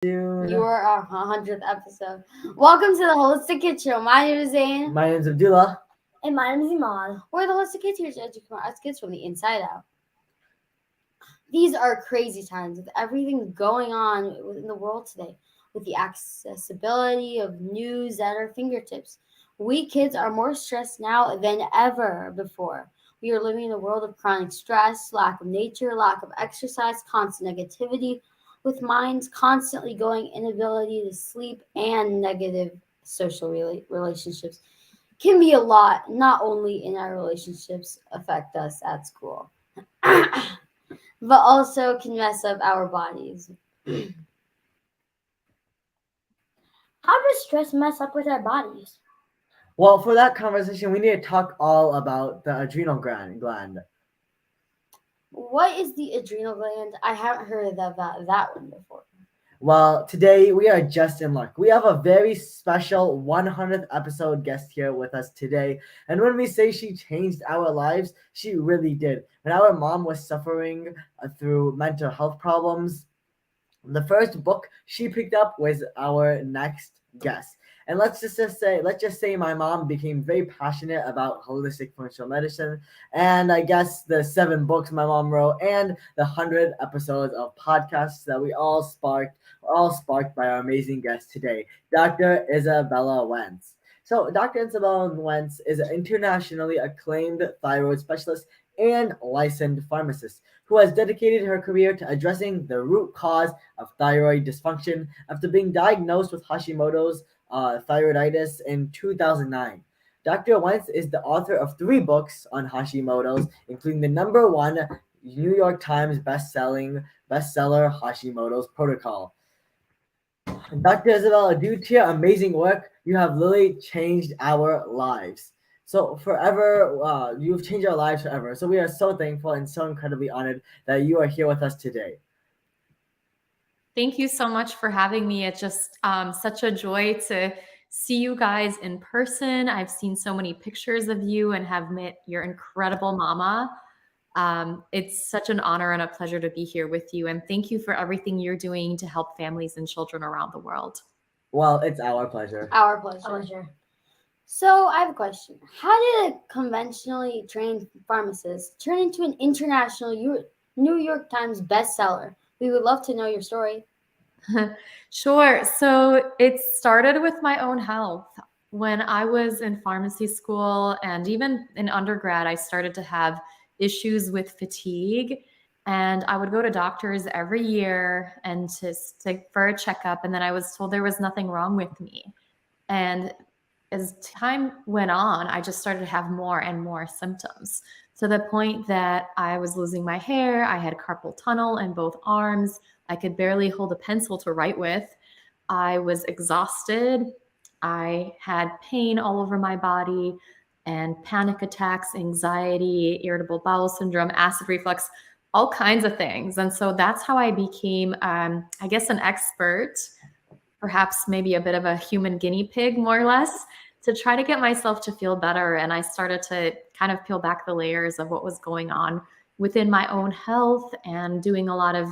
Soon. You are our 100th episode. Welcome to the Holistic Kids Show. My name is Zane. My name's Abdullah. And my name is Iman. We're the Holistic Kids here to educate us kids from the inside out. These are crazy times with everything going on in the world today, with the accessibility of news at our fingertips. We kids are more stressed now than ever before. We are living in a world of chronic stress, lack of nature, lack of exercise, constant negativity, with minds constantly going, inability to sleep, and negative social relationships. Can be a lot, not only in our relationships affect us at school, but also can mess up our bodies. How does stress mess up with our bodies? Well, for that conversation, we need to talk all about the adrenal gland. What is the adrenal gland? I haven't heard about that one before. Well, today we are just in luck. We have a very special 100th episode guest here with us today. And when we say she changed our lives, she really did. When our mom was suffering through mental health problems, the first book she picked up was our next guest. And let's just say my mom became very passionate about holistic functional medicine. And I guess the 7 books my mom wrote and the 100 episodes of podcasts that we all sparked by our amazing guest today, Dr. Izabella Wentz. So Dr. Izabella Wentz is an internationally acclaimed thyroid specialist and licensed pharmacist who has dedicated her career to addressing the root cause of thyroid dysfunction after being diagnosed with Hashimoto's thyroiditis in 2009. Dr. Wentz is the author of 3 books on Hashimoto's, including the #1 New York Times bestseller Hashimoto's Protocol. Dr. Izabella, due to your amazing work, you have literally changed our lives. So forever, you've changed our lives forever. So we are so thankful and so incredibly honored that you are here with us today. Thank you so much for having me. It's just such a joy to see you guys in person. I've seen so many pictures of you and have met your incredible mama. It's such an honor and a pleasure to be here with you. And thank you for everything you're doing to help families and children around the world. Well, it's our pleasure. Our pleasure. So I have a question. How did a conventionally trained pharmacist turn into an international New York Times bestseller? We would love to know your story. Sure. So it started with my own health. When I was in pharmacy school and even in undergrad, I started to have issues with fatigue. And I would go to doctors every year and for a checkup. And then I was told there was nothing wrong with me. And as time went on, I just started to have more and more symptoms, to the point that I was losing my hair. I had carpal tunnel in both arms. I could barely hold a pencil to write with. I was exhausted. I had pain all over my body and panic attacks, anxiety, irritable bowel syndrome, acid reflux, all kinds of things. And so that's how I became, I guess, an expert, perhaps maybe a bit of a human guinea pig, more or less, to try to get myself to feel better. And I started to kind of peel back the layers of what was going on within my own health and doing a lot of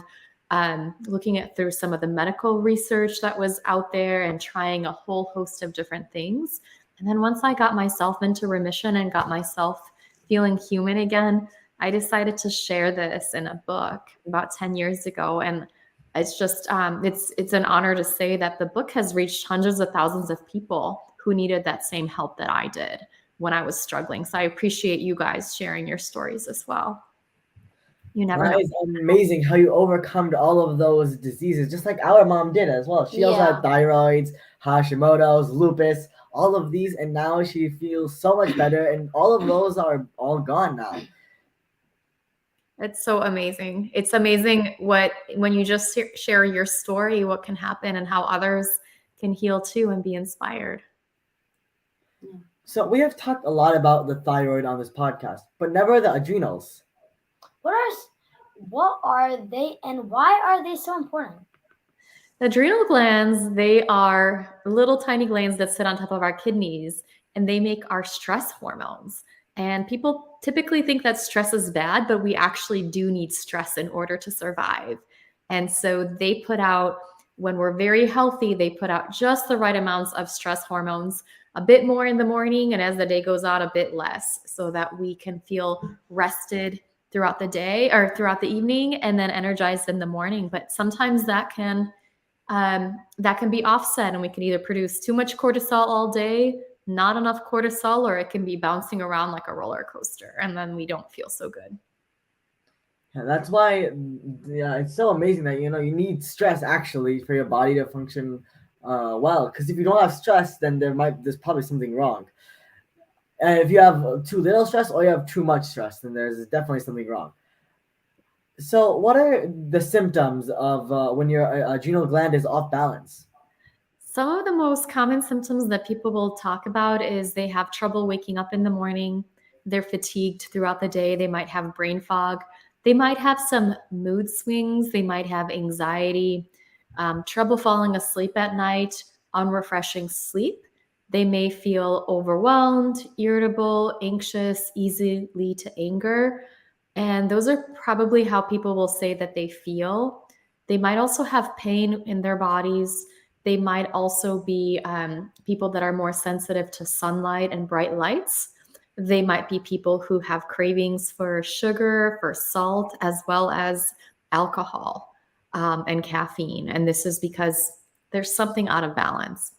looking at through some of the medical research that was out there and trying a whole host of different things. And then once I got myself into remission and got myself feeling human again, I decided to share this in a book about 10 years ago. And it's just, it's an honor to say that the book has reached hundreds of thousands of people who needed that same help that I did when I was struggling. So I appreciate you guys sharing your stories as well. You never know. That is amazing how you overcome all of those diseases, just like our mom did as well. She also had thyroids, Hashimoto's, lupus, all of these, and now she feels so much better, and all of those are all gone now. It's so amazing. It's amazing when you just share your story, what can happen and how others can heal too and be inspired. So we have talked a lot about the thyroid on this podcast, but never the adrenals. What are they and why are they so important? The adrenal glands, they are little tiny glands that sit on top of our kidneys, and they make our stress hormones. And people typically think that stress is bad, but we actually do need stress in order to survive. And so they put out When we're very healthy, they put out just the right amounts of stress hormones, a bit more in the morning, and as the day goes on, a bit less, so that we can feel rested throughout the day or throughout the evening and then energized in the morning. But sometimes that can be offset, and we can either produce too much cortisol all day, not enough cortisol, or it can be bouncing around like a roller coaster, and then we don't feel so good. And that's why, yeah, it's so amazing that you need stress actually for your body to function well. Because if you don't have stress, then there's probably something wrong. And if you have too little stress or you have too much stress, then there's definitely something wrong. So, what are the symptoms of when your adrenal gland is off balance? Some of the most common symptoms that people will talk about is they have trouble waking up in the morning. They're fatigued throughout the day. They might have brain fog. They might have some mood swings. They might have anxiety, trouble falling asleep at night, unrefreshing sleep. They may feel overwhelmed, irritable, anxious, easily to anger. And those are probably how people will say that they feel. They might also have pain in their bodies. They might also be people that are more sensitive to sunlight and bright lights. They might be people who have cravings for sugar, for salt, as well as alcohol and caffeine. And this is because there's something out of balance.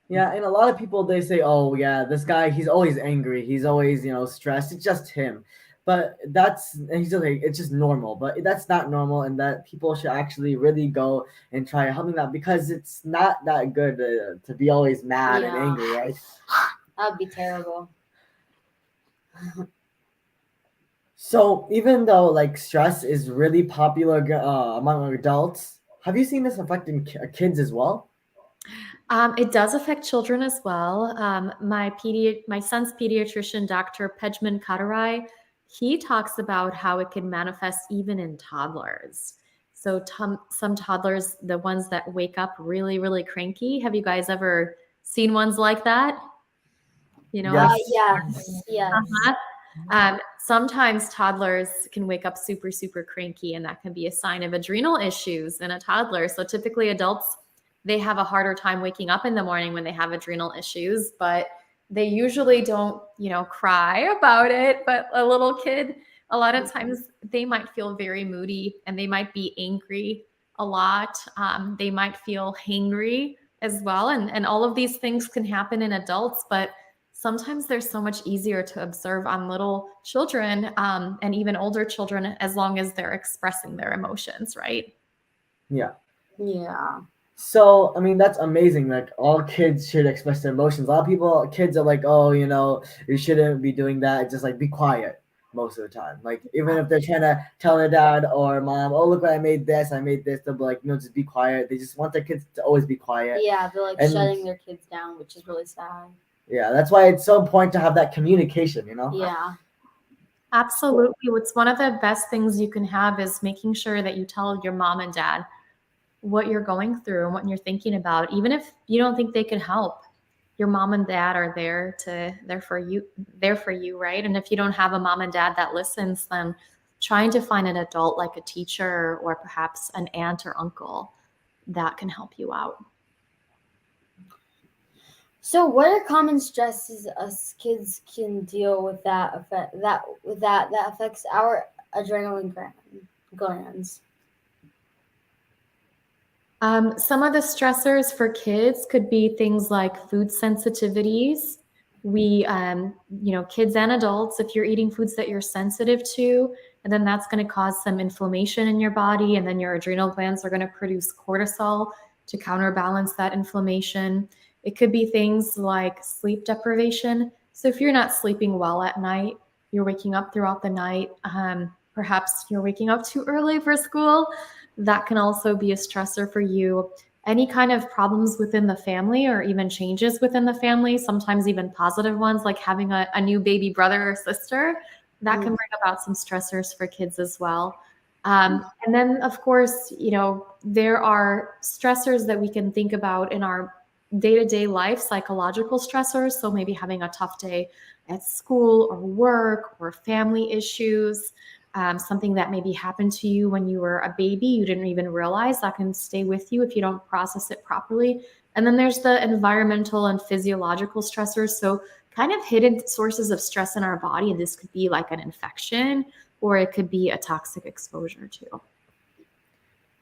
Yeah, and a lot of people, they say, "Oh, yeah, this guy, he's always angry. He's always, stressed. It's just him." But he's just like, it's just normal. But that's not normal, and that people should actually really go and try helping that, because it's not that good to be always mad and Yeah. angry, right? That would be terrible. So even though like stress is really popular among adults, have you seen this affecting kids as well? It does affect children as well. My son's pediatrician, Dr. Pejman Katarai, he talks about how it can manifest even in toddlers. So some toddlers, the ones that wake up really, really cranky. Have you guys ever seen ones like that? Yes. Yes. Sometimes toddlers can wake up super, super cranky, and that can be a sign of adrenal issues in a toddler. So typically adults, they have a harder time waking up in the morning when they have adrenal issues, but they usually don't, cry about it. But a little kid, a lot of times they might feel very moody, and they might be angry a lot. They might feel hangry as well. And all of these things can happen in adults, but sometimes they're so much easier to observe on little children and even older children, as long as they're expressing their emotions, right? Yeah. Yeah. So, I mean, that's amazing. Like, all kids should express their emotions. A lot of kids are like, oh, you shouldn't be doing that. Just like be quiet most of the time. Like, even if they're trying to tell their dad or mom, oh, look what I made this, they'll be like, just be quiet. They just want their kids to always be quiet. Yeah, they're like shutting their kids down, which is really sad. Yeah, that's why it's so important to have that communication, Yeah. Absolutely. What's one of the best things you can have is making sure that you tell your mom and dad what you're going through and what you're thinking about. Even if you don't think they can help, your mom and dad are there for you, right? And if you don't have a mom and dad that listens, then trying to find an adult like a teacher or perhaps an aunt or uncle that can help you out. So, what are common stresses us kids can deal with that affects our adrenaline glands? Some of the stressors for kids could be things like food sensitivities. Kids and adults, if you're eating foods that you're sensitive to, and then that's going to cause some inflammation in your body, and then your adrenal glands are going to produce cortisol to counterbalance that inflammation. It could be things like sleep deprivation. So if you're not sleeping well at night, you're waking up throughout the night, perhaps you're waking up too early for school, that can also be a stressor for you. Any kind of problems within the family or even changes within the family, sometimes even positive ones, like having a new baby brother or sister, that can bring about some stressors for kids as well. And then, of course, there are stressors that we can think about in our day-to-day life, psychological stressors. So maybe having a tough day at school or work or family issues. something that maybe happened to you when you were a baby, you didn't even realize, that can stay with you if you don't process it properly. And then there's the environmental and physiological stressors. So kind of hidden sources of stress in our body. And this could be like an infection, or it could be a toxic exposure too.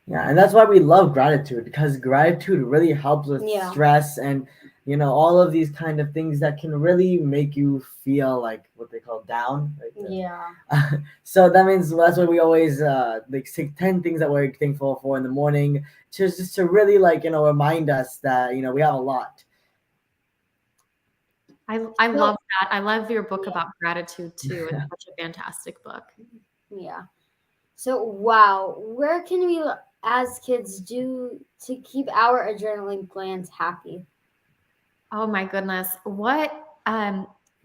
Yeah, and that's why we love gratitude, because gratitude really helps with Yeah. stress and all of these kind of things that can really make you feel like what they call down. Right? Yeah. So that means that's why we always like say 10 things that we're thankful for in the morning, just to really remind us that we have a lot. I love that. I love your book about gratitude too. It's such a fantastic book. Yeah. So, wow, where can we as kids do to keep our adrenaline glands happy? Oh my goodness. What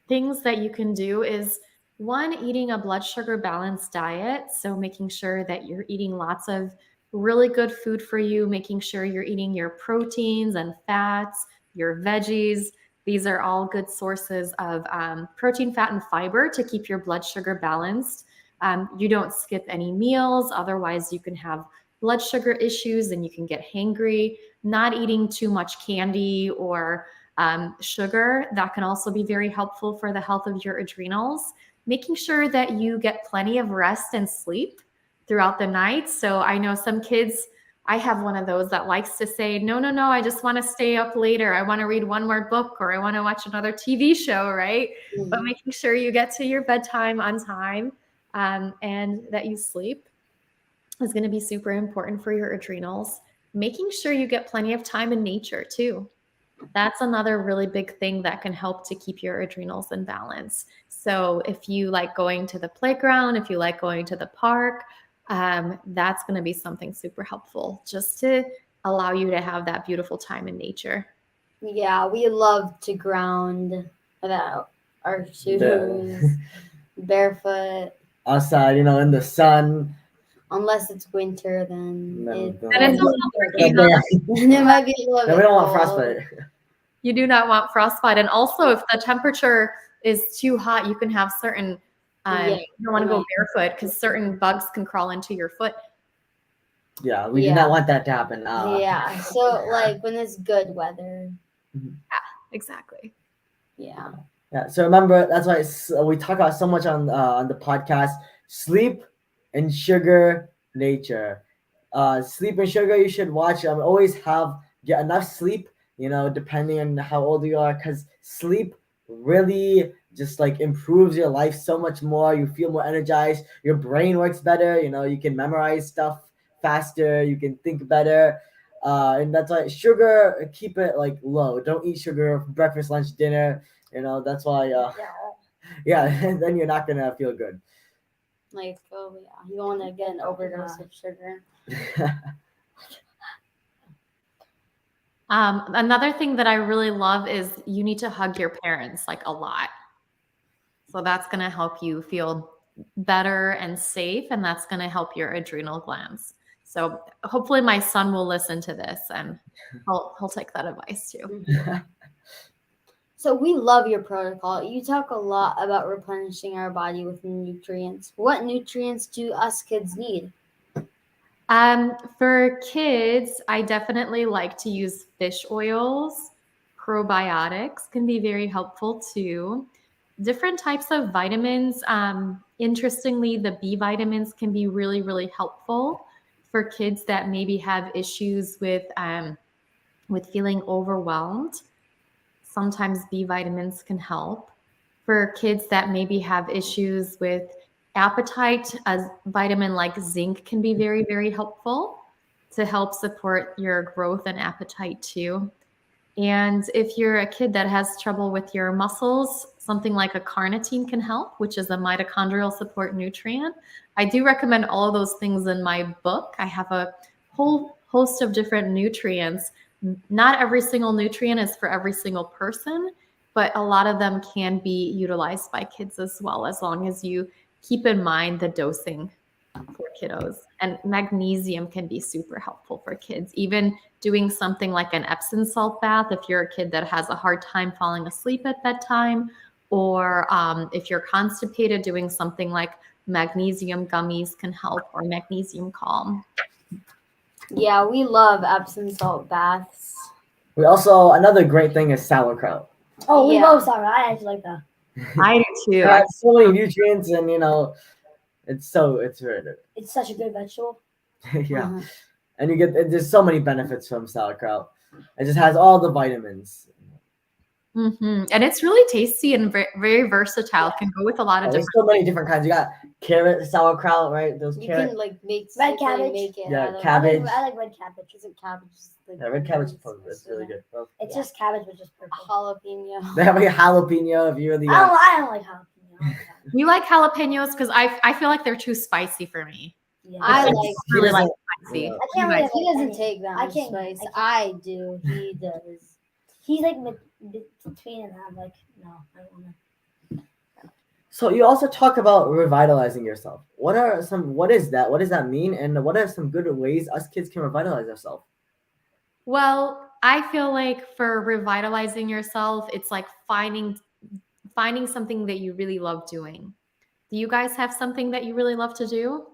things that you can do is, one, eating a blood sugar balanced diet. So making sure that you're eating lots of really good food for you, making sure you're eating your proteins and fats, your veggies. These are all good sources of protein, fat, and fiber to keep your blood sugar balanced. You don't skip any meals. Otherwise, you can have blood sugar issues and you can get hangry. Not eating too much candy or sugar, that can also be very helpful for the health of your adrenals. Making sure that you get plenty of rest and sleep throughout the night. So I know some kids, I have one of those that likes to say, no, I just want to stay up later. I want to read one more book, or I want to watch another TV show, right? Mm-hmm. But making sure you get to your bedtime on time and that you sleep is going to be super important for your adrenals. Making sure you get plenty of time in nature too. That's another really big thing that can help to keep your adrenals in balance. So if you like going to the playground, if you like going to the park, that's going to be something super helpful just to allow you to have that beautiful time in nature. Yeah, we love to ground without our shoes, barefoot. Outside, in the sun. Unless it's winter, then Then it might be a little bit we don't want cold. frostbite. You do not want frostbite. And also, if the temperature is too hot, you can have certain, you don't want to go barefoot because certain bugs can crawl into your foot. Yeah, we do not want that to happen. Yeah, so like when it's good weather. Yeah, exactly. Yeah. Yeah, so remember, that's why we talk about so much on the podcast: sleep and sugar, nature. Sleep and sugar, you should watch. Always get enough sleep. Depending on how old you are, because sleep really just improves your life so much more. You feel more energized. Your brain works better. You can memorize stuff faster. You can think better. And that's why sugar, keep it low. Don't eat sugar for breakfast, lunch, dinner. That's why. Yeah, and then you're not gonna feel good. You want to get an overdose of sugar. Another thing that I really love is you need to hug your parents a lot. So that's going to help you feel better and safe, and that's going to help your adrenal glands. So hopefully my son will listen to this and he'll take that advice too. So we love your protocol. You talk a lot about replenishing our body with nutrients. What nutrients do us kids need? For kids, I definitely like to use fish oils. Probiotics can be very helpful too. Different types of vitamins. Interestingly, the B vitamins can be really, really helpful for kids that maybe have issues with feeling overwhelmed. Sometimes B vitamins can help. For kids that maybe have issues with appetite, a vitamin like zinc can be very, very helpful to help support your growth and appetite too. And if you're a kid that has trouble with your muscles, something like a carnitine can help, which is a mitochondrial support nutrient. I do recommend all of those things in my book. I have a whole host of different nutrients. Not every single nutrient is for every single person, but a lot of them can be utilized by kids as well, as long as you keep in mind the dosing for kiddos. And magnesium can be super helpful for kids. Even doing something like an Epsom salt bath, if you're a kid that has a hard time falling asleep at bedtime, or if you're constipated, doing something like magnesium gummies can help, or magnesium calm. Yeah, we love Epsom salt baths. We also, another great thing is sauerkraut. Oh, we Yeah. love sour. I actually like that. I do too. It has so many nutrients, and it's really good. It's such a good vegetable. Yeah, Mhm. and there's so many benefits from sauerkraut. It just has all the vitamins. And it's really tasty and very versatile. Can go with a lot of There's different. so many different kinds. You got carrot sauerkraut, right? Those You carrot. can like make Red secretly cabbage. Make it Yeah, out of cabbage. I like red cabbage. Isn't cabbage just like Yeah, red cabbage is onions, really good. Well, It's Yeah. just cabbage, but just purple. jalapeno. they have like a jalapeno if you're the. I don't like jalapeno. I like that. You like jalapenos because I feel like they're too spicy for me. Yeah. I It's- like. Really like doesn't- spicy. yeah. I can't really have He like doesn't any- take that I much can't- spice. I I do. He does. He's like between, and I'm like, no, I don't want to. So you also talk about revitalizing yourself. What is that? What does that mean? And what are some good ways us kids can revitalize ourselves? Well, I feel like for revitalizing yourself, it's like finding something that you really love doing. Do you guys have something that you really love to do?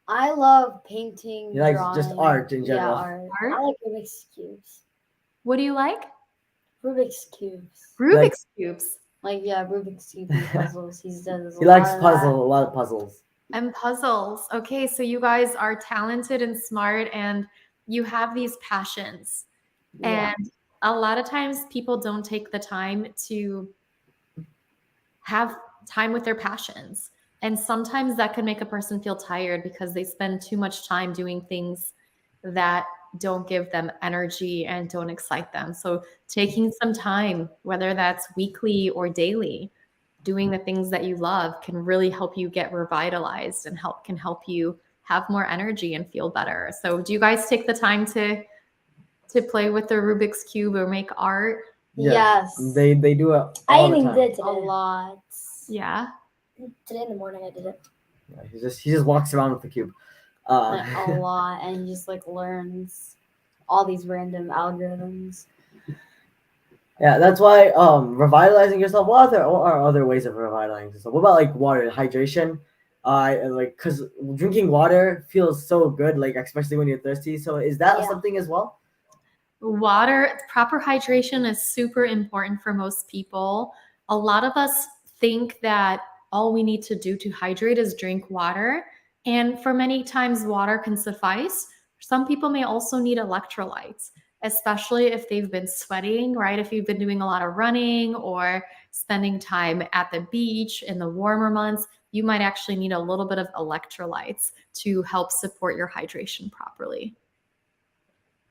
I love painting. You like drawing. just art in general? Yeah, art. I like Rubik's cubes. What do you like? Rubik's cubes. Rubik's cubes Like Rubik's cube and puzzles. He does. He likes a lot of puzzles. and puzzles. Okay, so you guys are talented and smart, and you have these passions. Yeah. And a lot of times people don't take the time to have time with their passions. And sometimes that can make a person feel tired because they spend too much time doing things that don't give them energy and don't excite them. So taking some time, whether that's weekly or daily, doing the things that you love can really help you get revitalized and can help you have more energy and feel better. So do you guys take the time to play with the Rubik's Cube or make art? Yes. They do it I all the even time. did A today. lot. Yeah. Today in the morning, I did it. Yeah, he just walks around with the cube. Like, a lot, and he just like learns all these random algorithms. Yeah, that's why revitalizing yourself. What are other ways of revitalizing yourself? What about like water hydration? Because drinking water feels so good, like especially when you're thirsty. So is that Yeah. something as well? Water, proper hydration is super important for most people. A lot of us think that all we need to do to hydrate is drink water. And for many times, water can suffice. Some people may also need electrolytes, especially if they've been sweating, right? If you've been doing a lot of running or spending time at the beach in the warmer months, you might actually need a little bit of electrolytes to help support your hydration properly.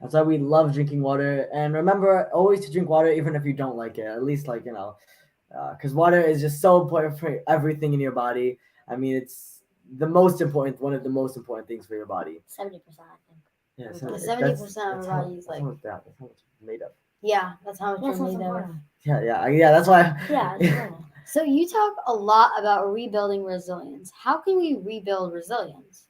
That's why we love drinking water. And remember always to drink water, even if you don't like it. At least because water is just so important for everything in your body. I mean, it's one of the most important things for your body. 70%, I think. Yeah, 70% of our body is like. That's how it's made up. Yeah, that's how much That's you're also made of. important. Yeah. That's why. Yeah, it's normal. So you talk a lot about rebuilding resilience. How can we rebuild resilience?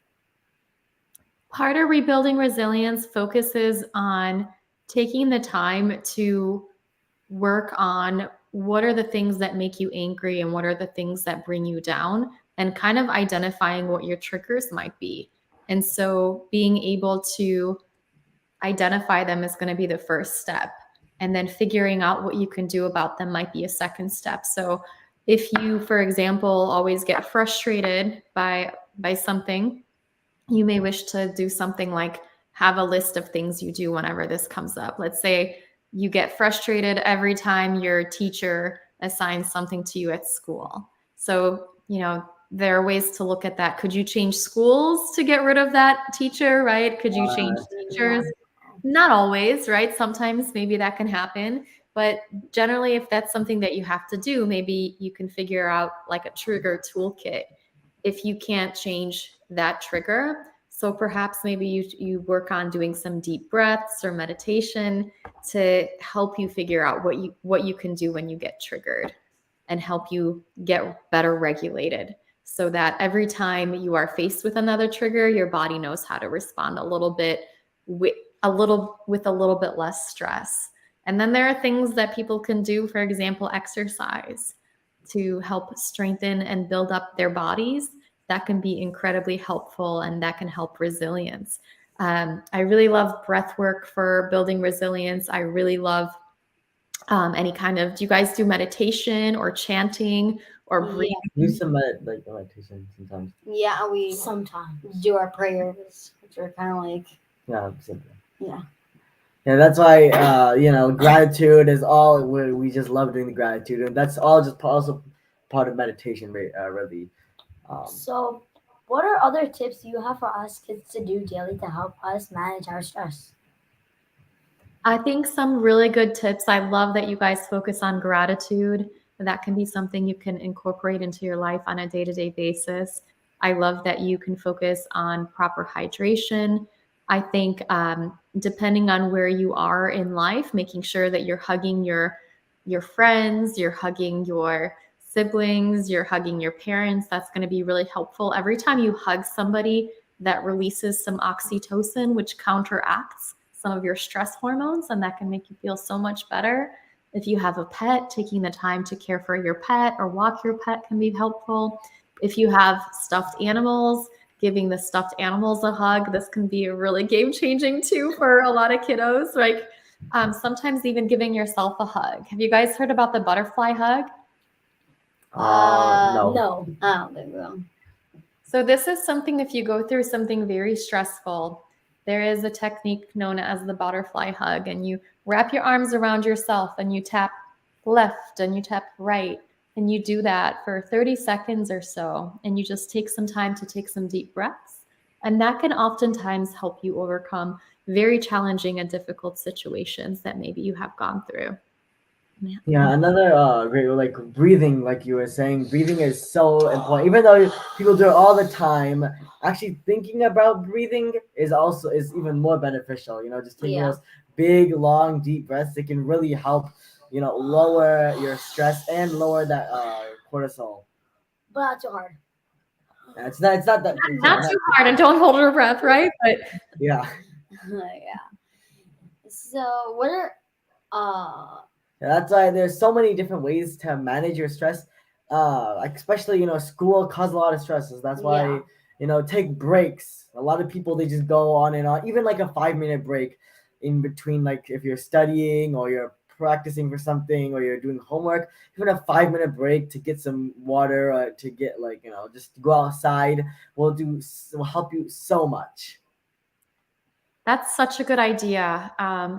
Part of rebuilding resilience focuses on taking the time to work on what are the things that make you angry and what are the things that bring you down, and kind of identifying what your triggers might be. And so being able to identify them is going to be the first step. And then figuring out what you can do about them might be a second step. So if you, for example, always get frustrated by something, you may wish to do something like have a list of things you do whenever this comes up. Let's say you get frustrated every time your teacher assigns something to you at school. So, there are ways to look at that. Could you change schools to get rid of that teacher, right? Could you change teachers? Not always, right? Sometimes maybe that can happen. But generally, if that's something that you have to do, maybe you can figure out like a trigger toolkit if you can't change that trigger. So perhaps maybe you work on doing some deep breaths or meditation to help you figure out what you can do when you get triggered and help you get better regulated, so that every time you are faced with another trigger, your body knows how to respond a little bit with a little bit less stress. And then there are things that people can do, for example, exercise to help strengthen and build up their bodies that can be incredibly helpful, and that can help resilience. I really love breath work for building resilience. I really love any kind of, do you guys do meditation or chanting or breathing? Do some meditation sometimes. Yeah, we Sometimes. do our prayers, which are kind of like, Yeah, simple. yeah. Yeah, that's why gratitude is all. We just love doing the gratitude, and that's all just also part of meditation, really. So, what are other tips you have for us kids to do daily to help us manage our stress? I think some really good tips. I love that you guys focus on gratitude. That can be something you can incorporate into your life on a day-to-day basis. I love that you can focus on proper hydration. I think depending on where you are in life, making sure that you're hugging your friends, you're hugging your siblings, you're hugging your parents. That's going to be really helpful. Every time you hug somebody, that releases some oxytocin, which counteracts some of your stress hormones, and that can make you feel so much better. If you have a pet, taking the time to care for your pet or walk your pet can be helpful. If you have stuffed animals, giving the stuffed animals a hug, this can be really game-changing too for a lot of kiddos. Like sometimes even giving yourself a hug. Have you guys heard about the butterfly hug? No. No. I don't think so. So this is something, if you go through something very stressful, there is a technique known as the butterfly hug, and you wrap your arms around yourself and you tap left and you tap right, and you do that for 30 seconds or so, and you just take some time to take some deep breaths, and that can oftentimes help you overcome very challenging and difficult situations that maybe you have gone through. Yeah, another great, like breathing, like you were saying, breathing is so important. Even though people do it all the time, actually thinking about breathing is even more beneficial. Just taking Yeah. those big, long, deep breaths, it can really help, lower your stress and lower that cortisol. But not too hard. It's not that Not too hard, and don't hold your breath, right? But yeah. Yeah. So what are Yeah, that's why there's so many different ways to manage your stress. Like especially school causes a lot of stresses. That's why take breaks. A lot of people they just go on and on. Even like a 5-minute break in between, like if you're studying or you're practicing for something or you're doing homework, even a 5-minute break to get some water, to get just go outside will help you so much. that's such a good idea,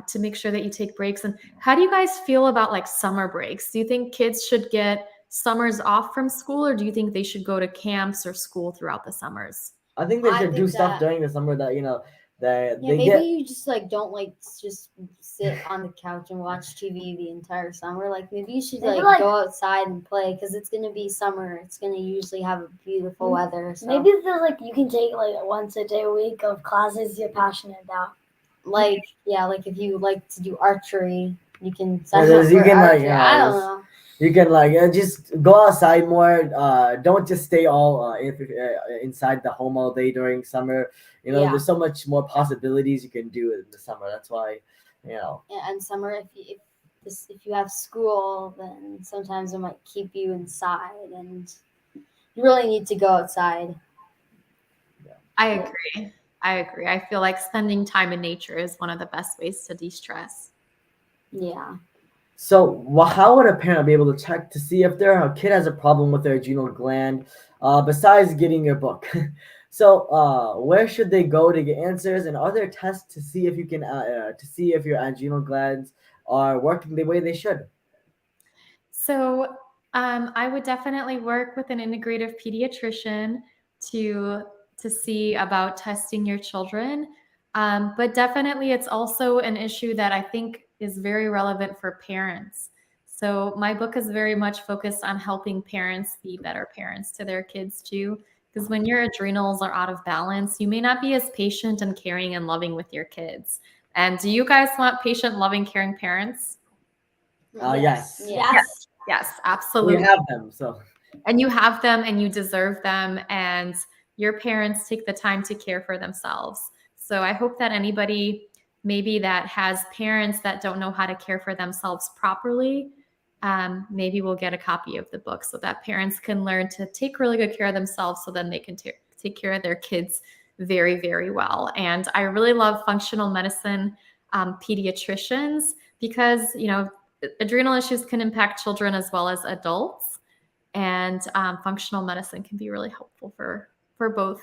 to make sure that you take breaks. And how do you guys feel about like summer breaks? Do you think kids should get summers off from school, or do you think they should go to camps or school throughout the summers? I think they I should do think stuff that- during the summer that that yeah, they maybe get. you just like don't like just sit on the couch and watch TV the entire summer. Like maybe you should Maybe, like go outside and play because it's gonna be summer. It's gonna usually have beautiful weather. So. Maybe there's like you can take like once a day a week of classes you're passionate about. like if you like to do archery, you can Yeah, sign up you for can archery. I don't know. you can just go outside more. Don't just stay all inside the home all day during summer. Yeah. There's so much more possibilities you can do in the summer. That's why, And summer, if you have school, then sometimes it might keep you inside, and you really need to go outside. I agree. I feel like spending time in nature is one of the best ways to de-stress. Yeah. So, how would a parent be able to check to see if their kid has a problem with their adrenal gland, besides getting your book? So, where should they go to get answers, and are there tests to see if you can to see if your adrenal glands are working the way they should? So I would definitely work with an integrative pediatrician to see about testing your children. But definitely, it's also an issue that I think is very relevant for parents. So my book is very much focused on helping parents be better parents to their kids too. Because when your adrenals are out of balance, you may not be as patient and caring and loving with your kids. And do you guys want patient, loving, caring parents? Yes. Yes, We absolutely. have them. So, And you have them and you deserve them, and your parents take the time to care for themselves. So I hope that anybody maybe that has parents that don't know how to care for themselves properly, maybe we'll get a copy of the book so that parents can learn to take really good care of themselves so then they can take care of their kids very, very well. And I really love functional medicine pediatricians because, adrenal issues can impact children as well as adults. And functional medicine can be really helpful for both.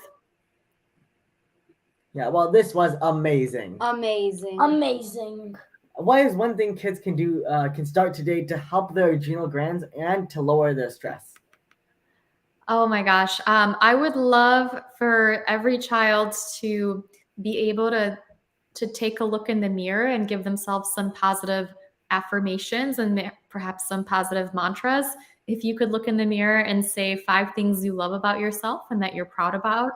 Yeah, well, this was amazing. Amazing. What is one thing kids can do, can start today to help their adrenal glands and to lower their stress? Oh my gosh. I would love for every child to be able to take a look in the mirror and give themselves some positive affirmations and perhaps some positive mantras. If you could look in the mirror and say 5 things you love about yourself and that you're proud about,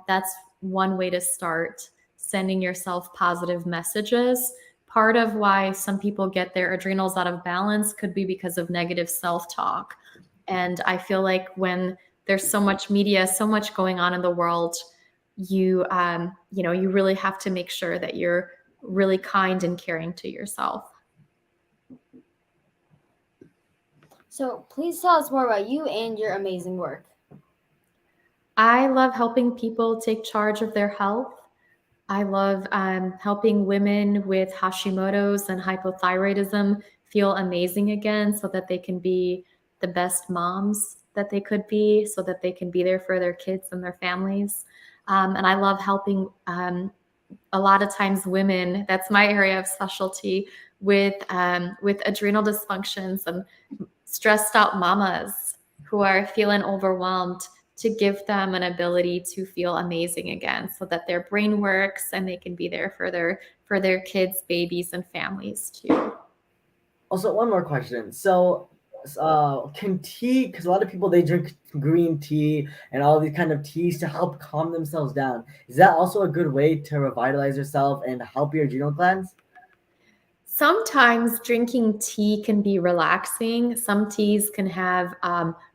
that's one way to start sending yourself positive messages. Part of why some people get their adrenals out of balance could be because of negative self-talk. And I feel like when there's so much media, so much going on in the world, you really have to make sure that you're really kind and caring to yourself. So please tell us more about you and your amazing work. I love helping people take charge of their health. I love helping women with Hashimoto's and hypothyroidism feel amazing again so that they can be the best moms that they could be, so that they can be there for their kids and their families. And I love helping a lot of times women, that's my area of specialty, with adrenal dysfunctions and stressed out mamas who are feeling overwhelmed, to give them an ability to feel amazing again so that their brain works and they can be there for their kids, babies, and families too. Also, one more question. So, can tea, because a lot of people, they drink green tea and all these kind of teas to help calm themselves down. Is that also a good way to revitalize yourself and help your adrenal glands? Sometimes drinking tea can be relaxing. Some teas can have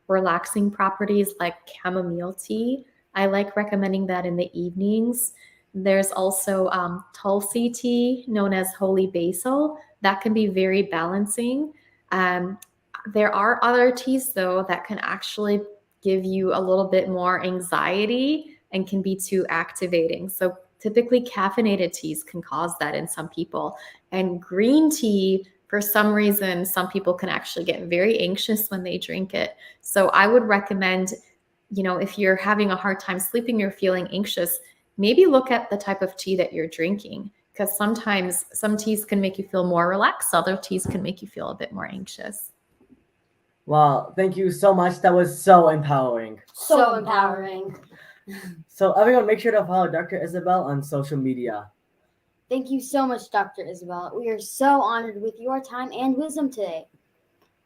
relaxing properties like chamomile tea. I like recommending that in the evenings. There's also Tulsi tea, known as holy basil. That can be very balancing. There are other teas, though, that can actually give you a little bit more anxiety and can be too activating. So typically caffeinated teas can cause that in some people. And green tea, for some reason, some people can actually get very anxious when they drink it. So I would recommend, if you're having a hard time sleeping, you're feeling anxious, maybe look at the type of tea that you're drinking, because sometimes some teas can make you feel more relaxed. Other teas can make you feel a bit more anxious. Wow, thank you so much. That was so empowering. So empowering. So everyone, make sure to follow Dr. Izabella on social media. Thank you so much, Dr. Izabella. We are so honored with your time and wisdom today.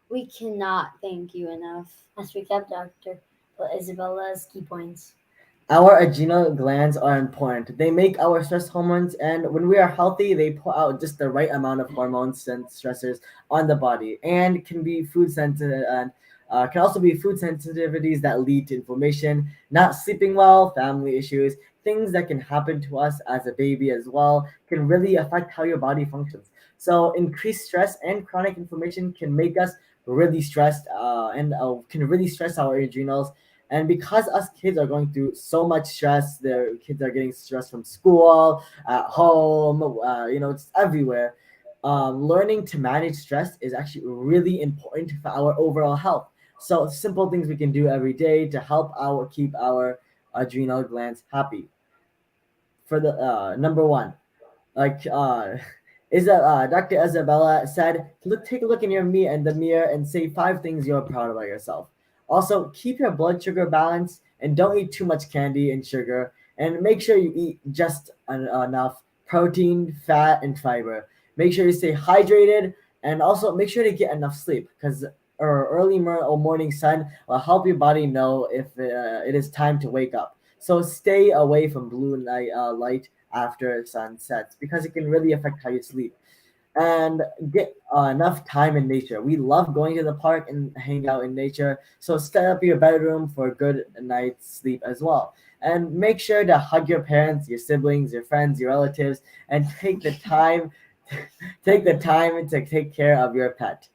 We cannot thank you enough. Let's recap Dr. Isabella's key points. Our adrenal glands are important. They make our stress hormones, and when we are healthy, they put out just the right amount of hormones and stressors on the body, and can be food sensitive and can also be food sensitivities that lead to inflammation, not sleeping well, family issues, things that can happen to us as a baby as well, can really affect how your body functions. So increased stress and chronic inflammation can make us really stressed and can really stress our adrenals. And because us kids are going through so much stress, their kids are getting stress from school, at home, it's everywhere. Learning to manage stress is actually really important for our overall health. So simple things we can do every day to help keep our adrenal glands happy. For the number one, Dr. Izabella said, take a look in the mirror and say 5 things you're proud about yourself. Also, keep your blood sugar balanced and don't eat too much candy and sugar. And make sure you eat just enough protein, fat, and fiber. Make sure you stay hydrated, and also make sure to get enough sleep, because early morning sun will help your body know if it is time to wake up. So stay away from blue light after sun sets, because it can really affect how you sleep. And get enough time in nature. We love going to the park and hang out in nature. So set up your bedroom for a good night's sleep as well. And make sure to hug your parents, your siblings, your friends, your relatives, and take the time to take care of your pet.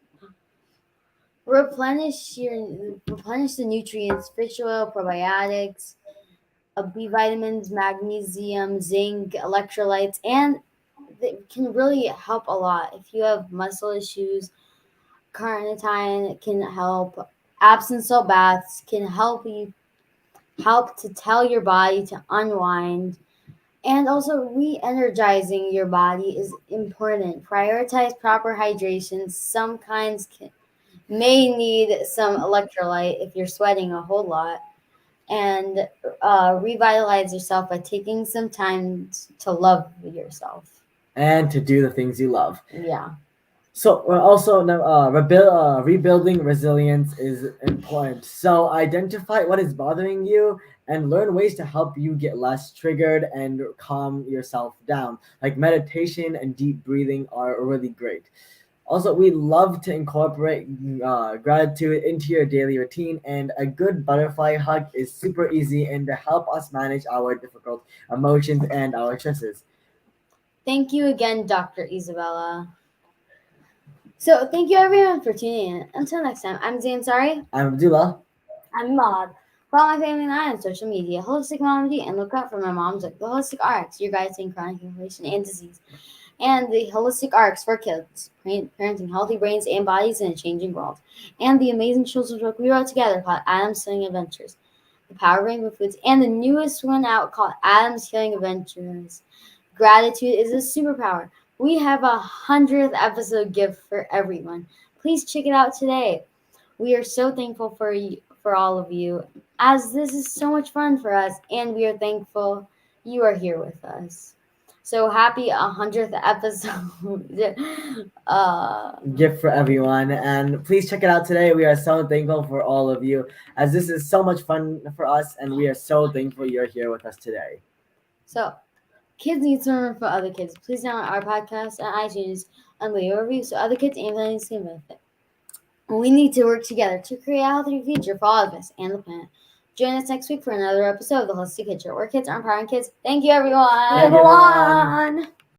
Replenish the nutrients, fish oil, probiotics, B vitamins, magnesium, zinc, electrolytes, and they can really help a lot. If you have muscle issues, carnitine can help. Epsom salt baths can help to tell your body to unwind. And also, re-energizing your body is important. Prioritize proper hydration. Some kinds may need some electrolyte if you're sweating a whole lot. And revitalize yourself by taking some time to love yourself. And to do the things you love. Yeah. So also rebuilding resilience is important. So identify what is bothering you and learn ways to help you get less triggered and calm yourself down. Like meditation and deep breathing are really great. Also, we love to incorporate gratitude into your daily routine, and a good butterfly hug is super easy and to help us manage our difficult emotions and our stresses. Thank you again, Dr. Izabella. So thank you everyone for tuning in. Until next time, I'm Zansari. I'm Abdullah. I'm Maud. Follow my family and I on social media, Holistic Mom D, and look out for my mom's like the Holistic RX, your guide to chronic inflammation and disease, and the Holistic RX for kids, parenting healthy brains and bodies in a changing world, and the amazing children's book we wrote together called Adam's Healing Adventures, the Power of Rainbow Foods, and the newest one out called Adam's Healing Adventures. Gratitude is a superpower. We have 100th episode gift for everyone. Please check it out today. We are so thankful for all of you, as this is so much fun for us, and we are thankful you are here with us. So happy 100th episode. Gift for everyone, and please check it out today. We are so thankful for all of you, as this is so much fun for us, and we are so thankful you're here with us today. So, kids need to learn for other kids. Please download our podcast on iTunes and leave a review so other kids and families can benefit. We need to work together to create a healthier future for all of us and the planet. Join us next week for another episode of The Holistic Kitchen, where kids are empowering kids. Thank you, everyone. Thank you, everyone.